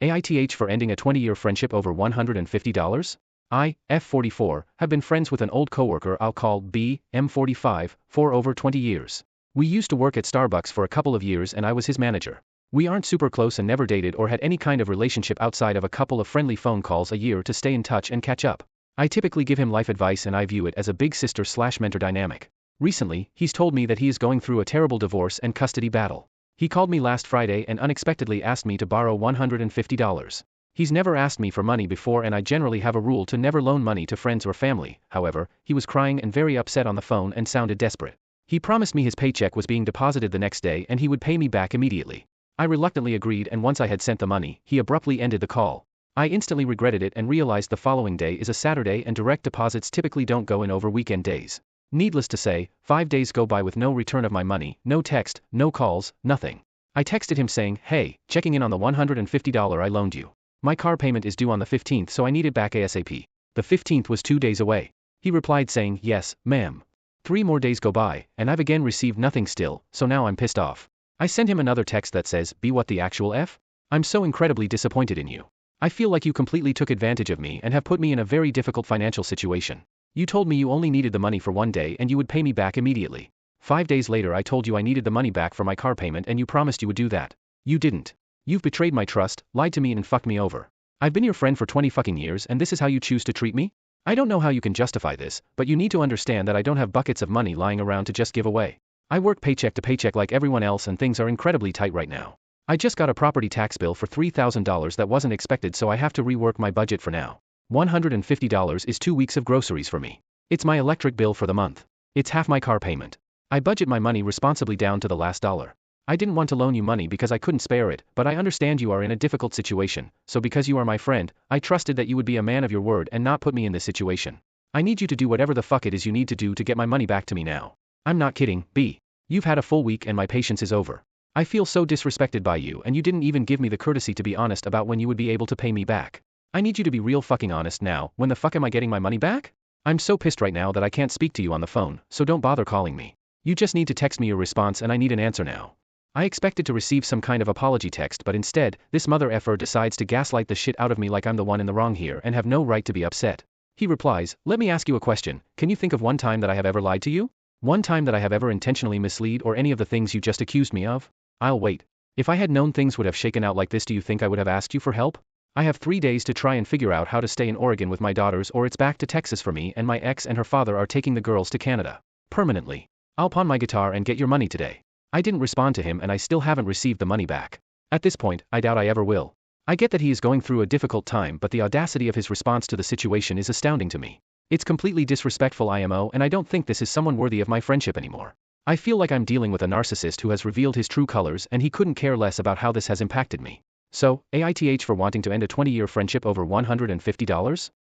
AITH for ending a 20-year friendship over $150? I, F44, have been friends with an old coworker I'll call B, M45, for over 20 years. We used to work at Starbucks for a couple of years and I was his manager. We aren't super close and never dated or had any kind of relationship outside of a couple of friendly phone calls a year to stay in touch and catch up. I typically give him life advice and I view it as a big sister/mentor dynamic. Recently, he's told me that he is going through a terrible divorce and custody battle. He called me last Friday and unexpectedly asked me to borrow $150. He's never asked me for money before and I generally have a rule to never loan money to friends or family. However, he was crying and very upset on the phone and sounded desperate. He promised me his paycheck was being deposited the next day and he would pay me back immediately. I reluctantly agreed and once I had sent the money, he abruptly ended the call. I instantly regretted it and realized the following day is a Saturday and direct deposits typically don't go in over weekend days. Needless to say, 5 days go by with no return of my money, no text, no calls, nothing. I texted him saying, "Hey, checking in on the $150 I loaned you. My car payment is due on the 15th so I need it back ASAP." The 15th was 2 days away. He replied saying, "Yes, ma'am." 3 more days go by, and I've again received nothing still, so now I'm pissed off. I sent him another text that says, "Be what the actual F? I'm so incredibly disappointed in you. I feel like you completely took advantage of me and have put me in a very difficult financial situation. You told me you only needed the money for 1 day and you would pay me back immediately. 5 days later I told you I needed the money back for my car payment and you promised you would do that. You didn't. You've betrayed my trust, lied to me and fucked me over. I've been your friend for 20 fucking years and this is how you choose to treat me? I don't know how you can justify this, but you need to understand that I don't have buckets of money lying around to just give away. I work paycheck to paycheck like everyone else and things are incredibly tight right now. I just got a property tax bill for $3,000 that wasn't expected so I have to rework my budget for now. $150 is 2 weeks of groceries for me. It's my electric bill for the month. It's half my car payment. I budget my money responsibly down to the last dollar. I didn't want to loan you money because I couldn't spare it, but I understand you are in a difficult situation, so because you are my friend, I trusted that you would be a man of your word and not put me in this situation. I need you to do whatever the fuck it is you need to do to get my money back to me now. I'm not kidding, B. You've had a full week and my patience is over. I feel so disrespected by you and you didn't even give me the courtesy to be honest about when you would be able to pay me back. I need you to be real fucking honest now. When the fuck am I getting my money back? I'm so pissed right now that I can't speak to you on the phone, so don't bother calling me. You just need to text me your response and I need an answer now. I expected to receive some kind of apology text but instead, this mother effer decides to gaslight the shit out of me like I'm the one in the wrong here and have no right to be upset. He replies, "Let me ask you a question. Can you think of one time that I have ever lied to you? One time that I have ever intentionally misled or any of the things you just accused me of? I'll wait. If I had known things would have shaken out like this, do you think I would have asked you for help? I have 3 days to try and figure out how to stay in Oregon with my daughters or it's back to Texas for me and my ex and her father are taking the girls to Canada. Permanently. I'll pawn my guitar and get your money today." I didn't respond to him and I still haven't received the money back. At this point, I doubt I ever will. I get that he is going through a difficult time but the audacity of his response to the situation is astounding to me. It's completely disrespectful IMO and I don't think this is someone worthy of my friendship anymore. I feel like I'm dealing with a narcissist who has revealed his true colors and he couldn't care less about how this has impacted me. So, AITH for wanting to end a 20-year friendship over $150?